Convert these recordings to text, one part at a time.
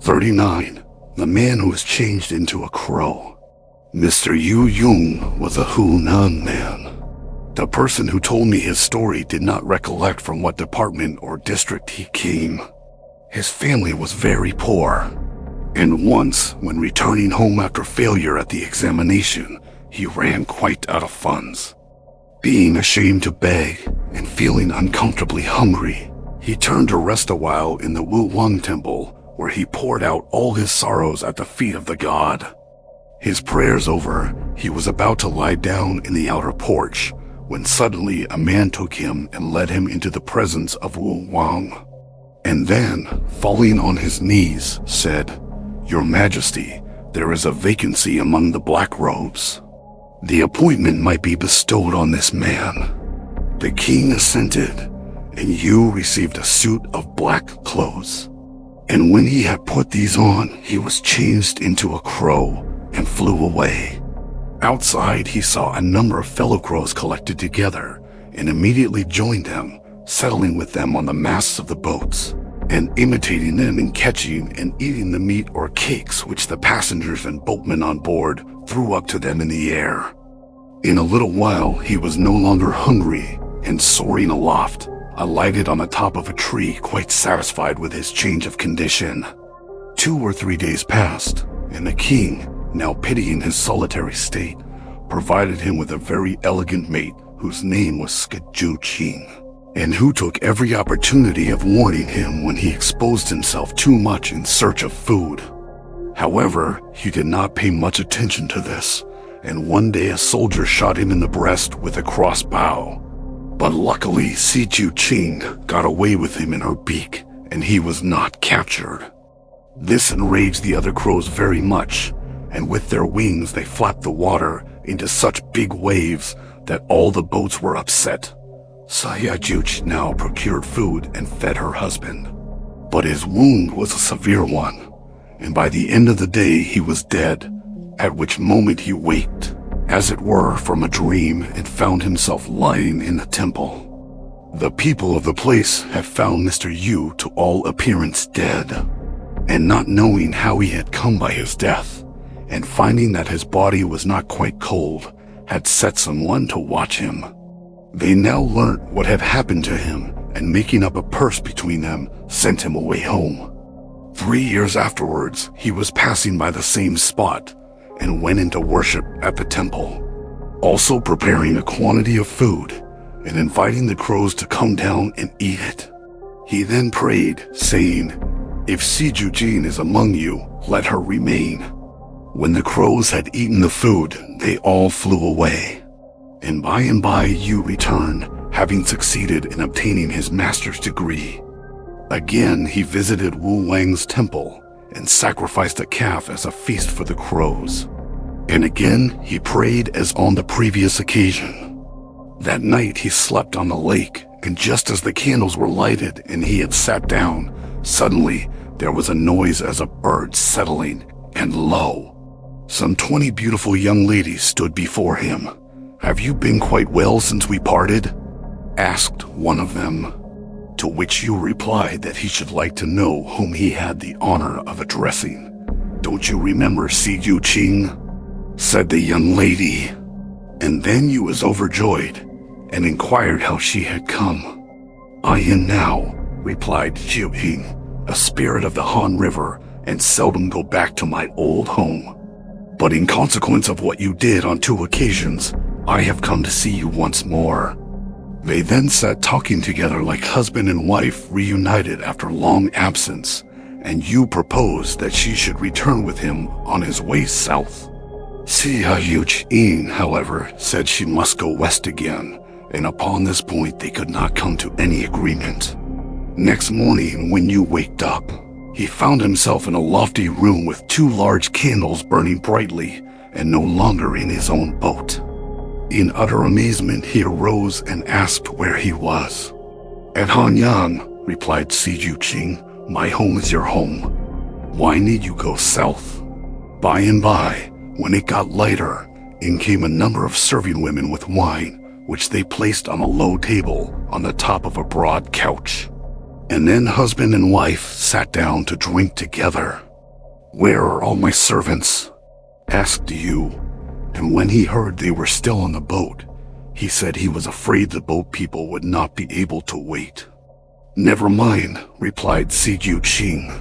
39. The man who was changed into a crow. Mr. Yu Yung was a Hunan man. The person who told me his story did not recollect from what department or district he came. His family was very poor, and once, when returning home after failure at the examination, he ran quite out of funds. Being ashamed to beg and feeling uncomfortably hungry, he turned to rest a while in the Wu Wang temple, where he poured out all his sorrows at the feet of the god. His prayers over, he was about to lie down in the outer porch, when suddenly a man took him and led him into the presence of Wu Wang. And then, falling on his knees, said, "Your Majesty, there is a vacancy among the black robes. The appointment might be bestowed on this man." The king assented, and Yu received a suit of black clothes. And when he had put these on, he was changed into a crow and flew away. Outside, he saw a number of fellow crows collected together and immediately joined them, settling with them on the masts of the boats, and imitating them in catching and eating the meat or cakes which the passengers and boatmen on board threw up to them in the air. In a little while, he was no longer hungry, and soaring aloft, alighted on the top of a tree, quite satisfied with his change of condition. 2 or 3 days passed, and the king, now pitying his solitary state, provided him with a very elegant mate whose name was Qing, and who took every opportunity of warning him when he exposed himself too much in search of food. However, he did not pay much attention to this, and one day a soldier shot him in the breast with a crossbow. But luckily, Qing got away with him in her beak, and he was not captured. This enraged the other crows very much, and with their wings they flapped the water into such big waves that all the boats were upset. Sayajuch now procured food and fed her husband. But his wound was a severe one, and by the end of the day he was dead, at which moment he waked, as it were from a dream, and found himself lying in the temple. The people of the place had found Mr. Yu to all appearance dead, and not knowing how he had come by his death, and finding that his body was not quite cold, had set someone to watch him. They now learnt what had happened to him, and making up a purse between them, sent him away home. 3 years afterwards, he was passing by the same spot, and went into worship at the temple, also preparing a quantity of food, and inviting the crows to come down and eat it. He then prayed, saying, "If Qing is among you, let her remain." When the crows had eaten the food, they all flew away. And by Yu returned, having succeeded in obtaining his master's degree. Again he visited Wu Wang's temple, and sacrificed a calf as a feast for the crows. And again he prayed as on the previous occasion. That night he slept on the lake, and just as the candles were lighted and he had sat down, suddenly there was a noise as of birds settling, and lo! Some 20 beautiful young ladies stood before him. "Have you been quite well since we parted?" asked one of them. To which Yu replied that he should like to know whom he had the honor of addressing. "Don't you remember Qing?" said the young lady. And then Yu was overjoyed, and inquired how she had come. "I am now," replied Qing, "a spirit of the Han River, and seldom go back to my old home. But in consequence of what you did on 2 occasions, I have come to see you once more." They then sat talking together like husband and wife reunited after long absence, and Yu proposed that she should return with him on his way south. Qing, however, said she must go west again, and upon this point they could not come to any agreement. Next morning, when Yu waked up, he found himself in a lofty room with 2 large candles burning brightly, and no longer in his own boat. In utter amazement, he arose and asked where he was. "At Hanyang," replied Qing, "my home is your home. Why need you go south?" By and by, when it got lighter, in came a number of serving women with wine, which they placed on a low table on the top of a broad couch. And then husband and wife sat down to drink together. "Where are all my servants?" asked Yu, and when he heard they were still on the boat, he said he was afraid the boat people would not be able to wait. "Never mind," replied Siju Qing.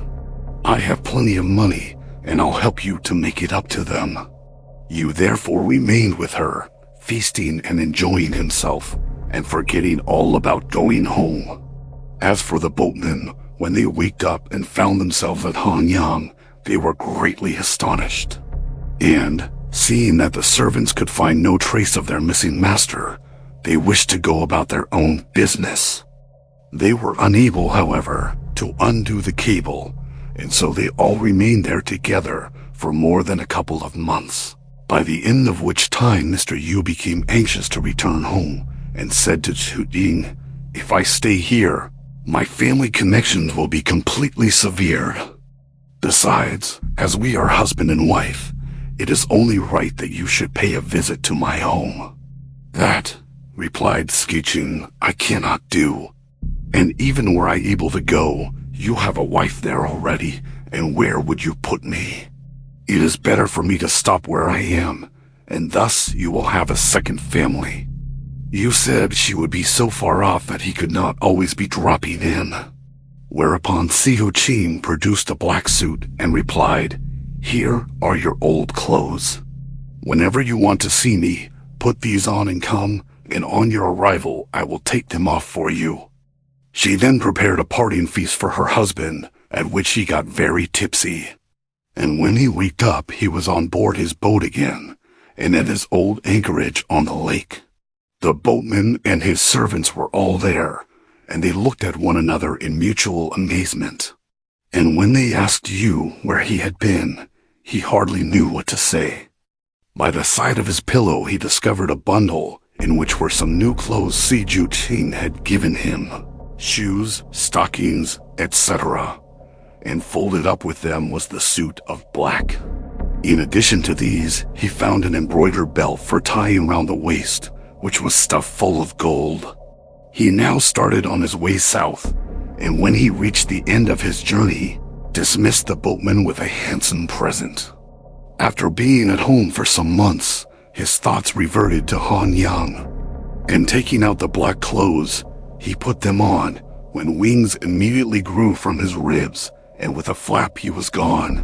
"I have plenty of money, and I'll help you to make it up to them." Yu therefore remained with her, feasting and enjoying himself, and forgetting all about going home. As for the boatmen, when they waked up and found themselves at Hanyang, they were greatly astonished. And, seeing that the servants could find no trace of their missing master, they wished to go about their own business. They were unable, however, to undo the cable, and so they all remained there together for more than a couple of months, by the end of which time Mr. Yu became anxious to return home and said to Chu Ding, "If I stay here, my family connections will be completely severed. Besides, as we are husband and wife, it is only right that you should pay a visit to my home." "That," replied Skiching, "I cannot do. And even were I able to go, you have a wife there already, and where would you put me? It is better for me to stop where I am, and thus you will have a second family." You said she would be so far off that he could not always be dropping in. Whereupon Sihu Qing produced a black suit and replied, "Here are your old clothes. Whenever you want to see me, put these on and come, and on your arrival I will take them off for you." She then prepared a parting feast for her husband, at which he got very tipsy. And when he waked up, he was on board his boat again, and at his old anchorage on the lake. The boatman and his servants were all there, and they looked at one another in mutual amazement. And when they asked Yu where he had been, he hardly knew what to say. By the side of his pillow he discovered a bundle in which were some new clothes Siju Qing had given him, shoes, stockings, etc., and folded up with them was the suit of black. In addition to these, he found an embroidered belt for tying round the waist, which was stuffed full of gold. He now started on his way south, and when he reached the end of his journey, dismissed the boatman with a handsome present. After being at home for some months, his thoughts reverted to Hanyang, and taking out the black clothes, he put them on, when wings immediately grew from his ribs, and with a flap he was gone.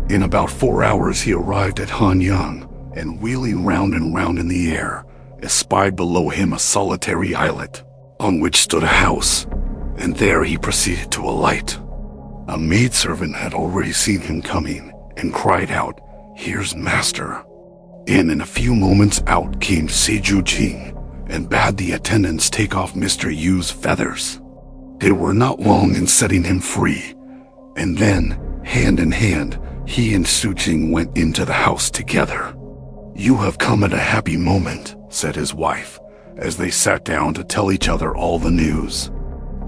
In about 4 hours he arrived at Hanyang, and wheeling round and round in the air, espied below him a solitary islet, on which stood a house, and there he proceeded to alight. A maidservant had already seen him coming, and cried out, "Here's master." And in a few moments out came Siju Qing, and bade the attendants take off Mr. Yu's feathers. They were not long in setting him free, and then, hand in hand, he and Su Qing went into the house together. "You have come at a happy moment," said his wife, as they sat down to tell each other all the news.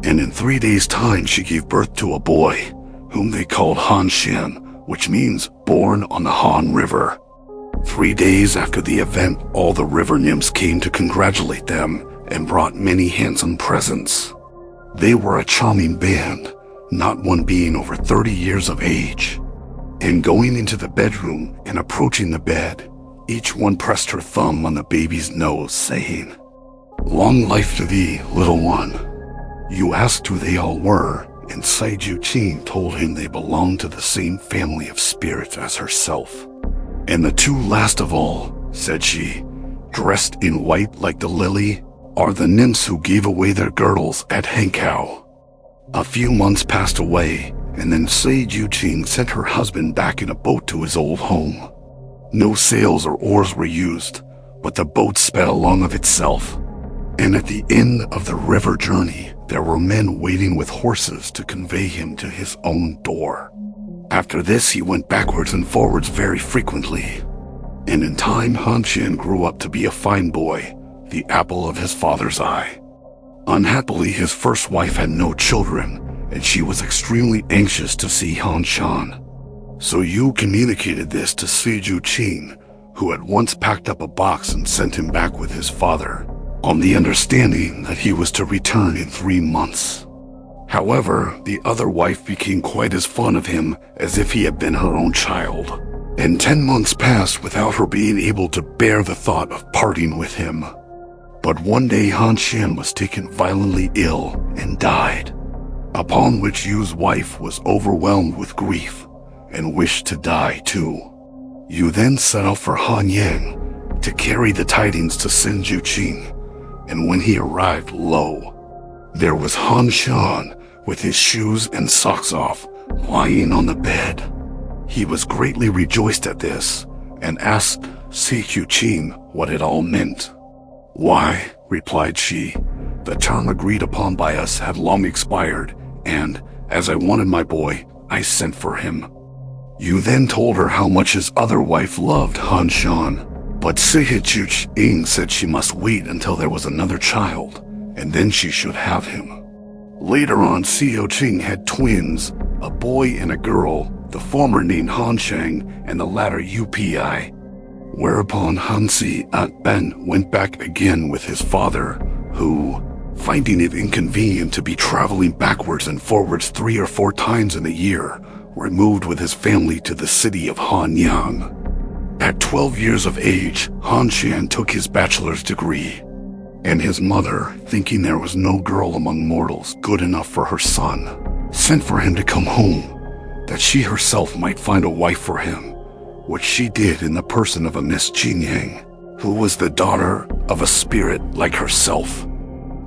And in 3 days' time she gave birth to a boy, whom they called Han Shen, which means born on the Han River. 3 days after the event, all the river nymphs came to congratulate them and brought many handsome presents. They were a charming band, not one being over 30 years of age. And going into the bedroom and approaching the bed, each one pressed her thumb on the baby's nose, saying, "Long life to thee, little one." You asked who they all were, and Siju Qing told him they belonged to the same family of spirits as herself. "And the two last of all," said she, "dressed in white like the lily, are the nymphs who gave away their girdles at Hankow." A few months passed away, and then Siju Qing sent her husband back in a boat to his old home. No sails or oars were used, but the boat sped along of itself. And at the end of the river journey, there were men waiting with horses to convey him to his own door. After this, he went backwards and forwards very frequently. And in time, Han Shen grew up to be a fine boy, the apple of his father's eye. Unhappily, his first wife had no children, and she was extremely anxious to see Han Shan. So Yu communicated this to Siju Qing, who at once packed up a box and sent him back with his father, on the understanding that he was to return in 3 months. However, the other wife became quite as fond of him as if he had been her own child, and 10 months passed without her being able to bear the thought of parting with him. But one day Han Shan was taken violently ill and died, upon which Yu's wife was overwhelmed with grief and wished to die too. Yu then set out for Han Yang to carry the tidings to Senju Qing, and when he arrived, lo, there was Han Shan with his shoes and socks off, lying on the bed. He was greatly rejoiced at this, and asked Senju Qing what it all meant. "Why," replied she, "the term agreed upon by us had long expired, and, as I wanted my boy, I sent for him." Yu then told her how much his other wife loved Han Shan, but Senju Qing said she must wait until there was another child, and then she should have him. Later on, Senju Qing had twins, a boy and a girl, the former named Han Shang and the latter Upi. Whereupon Hansi at Ben went back again with his father, who, finding it inconvenient to be traveling backwards and forwards 3 or 4 times in a year, removed with his family to the city of Hanyang. At 12 years of age, Han Shan took his bachelor's degree, and his mother, thinking there was no girl among mortals good enough for her son, sent for him to come home, that she herself might find a wife for him, which she did in the person of a Miss Jingyang, who was the daughter of a spirit like herself.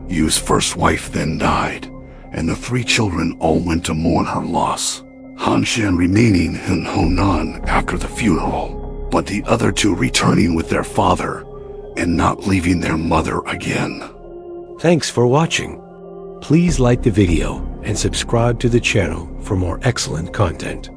Yu's first wife then died, and the 3 children all went to mourn her loss, Han Shan remaining in Honan after the funeral, but the other 2 returning with their father and not leaving their mother again. Thanks for watching. Please like the video and subscribe to the channel for more excellent content.